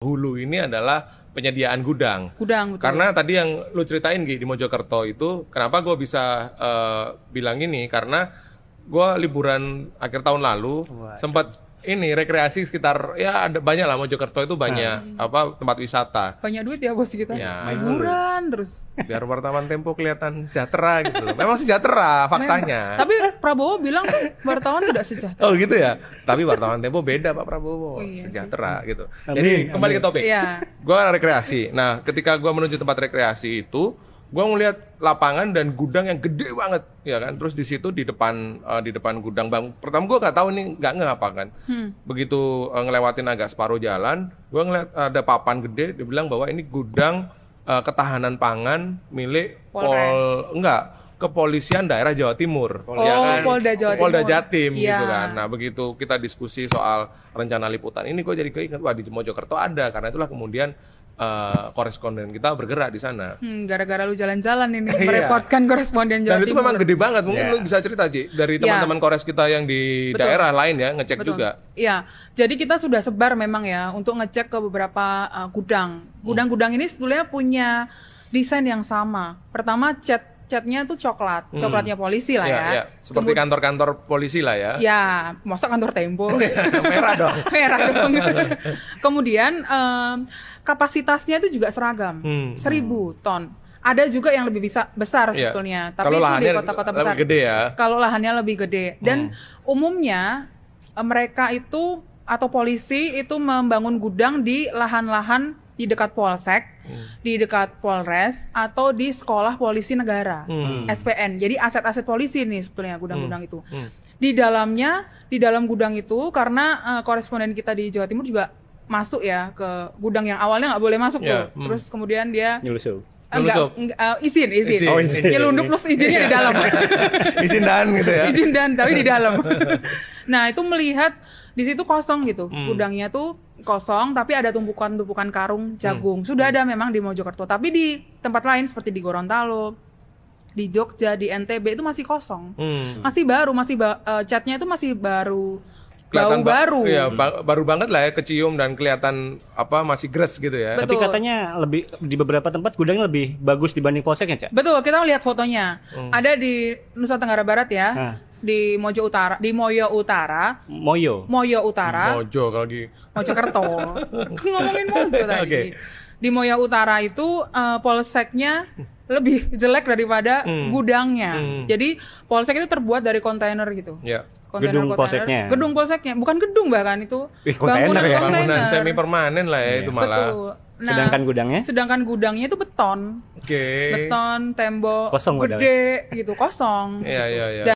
hulu ini adalah penyediaan gudang. Betul. Karena tadi yang lu ceritain Gi, di Mojokerto itu, kenapa gue bisa bilang ini, karena gue liburan akhir tahun lalu sempat ini rekreasi sekitar, ya ada banyak lah, Mojokerto itu banyak tempat wisata. Banyak duit ya bos kita. Ya. Liburan terus. Biar wartawan Tempo kelihatan sejahtera gitu loh. Memang sejahtera faktanya. Tapi Prabowo bilang tuh wartawan tidak sejahtera. Oh gitu ya. Tapi wartawan Tempo beda Pak Prabowo, sejahtera gitu. Jadi kembali ke topik. Iya. Gua rekreasi. Nah, ketika gua menuju tempat rekreasi itu, gua ngeliat lapangan dan gudang yang gede banget, ya kan. Terus di situ di depan gudang bang. Pertama gua nggak tahu nih, nggak ngapa kan. Begitu ngelewatin agak separuh jalan, gua ngeliat ada papan gede. Dia bilang bahwa ini gudang ketahanan pangan milik Kepolisian Daerah Jawa Timur. Ya kan? Polda Jawa Timur. Polda Jatim gitu Iya. kan. Nah begitu kita diskusi soal rencana liputan ini, gue jadi keinget, wah di Mojokerto ada. Karena itulah kemudian koresponden kita bergerak di sana. Gara-gara lu jalan-jalan ini merepotkan koresponden Jawa Dan itu Timur. memang gede banget. Mungkin lu bisa cerita Ji dari teman-teman kores kita yang di daerah lain ya, ngecek juga. Iya, jadi kita sudah sebar memang ya untuk ngecek ke beberapa gudang. Gudang-gudang ini sebetulnya punya desain yang sama. Pertama catnya tuh coklatnya polisi lah ya. Iya. Seperti kantor-kantor polisi lah ya. Ya, masa kantor Tempo. Merah dong. Merah dong. Kemudian kapasitasnya itu juga seragam, 1.000 ton. Ada juga yang lebih besar sebetulnya, tapi kalau itu lahannya di kota-kota besar. lebih gede ya. Kalau lahannya lebih gede. Dan umumnya mereka itu atau polisi itu membangun gudang di lahan-lahan di dekat polsek, di dekat polres, atau di sekolah polisi negara, SPN. Jadi aset-aset polisi nih sebetulnya gudang-gudang itu. Di dalam gudang itu, karena koresponden kita di Jawa Timur juga masuk ya ke gudang yang awalnya nggak boleh masuk tuh. Terus kemudian dia Nyusup. izin. Oh, izin. Nyelundup plus izinnya di dalam. Izin dan gitu ya. Izin dan tapi di dalam. Nah, itu melihat di situ kosong gitu. Gudangnya tuh kosong tapi ada tumpukan-tumpukan karung jagung. Sudah ada memang di Mojokerto, tapi di tempat lain seperti di Gorontalo, di Jogja, di NTB itu masih kosong. Masih baru, catnya itu masih baru. Kelihatan baru. Iya, baru banget lah ya, kecium dan kelihatan masih gres gitu ya. Betul. Tapi katanya lebih di beberapa tempat gudangnya lebih bagus dibanding polseknya, Cak. Betul, kita lihat fotonya. Ada di Nusa Tenggara Barat ya. Di Mojo Utara. Mojo lagi. Mojokerto. Ngomongin Mojo tadi. Oke. Di Moyo Utara itu polseknya lebih jelek daripada gudangnya. Jadi polsek itu terbuat dari kontainer gitu. Ya. Gedung polseknya. Gedung polseknya, bukan gedung bahkan itu. Kontainer ya. Bangunan semi permanen lah ya itu malah. Betul. Nah, sedangkan gudangnya itu beton. Oke. Beton, tembok kosong gede gitu, kosong. Iya.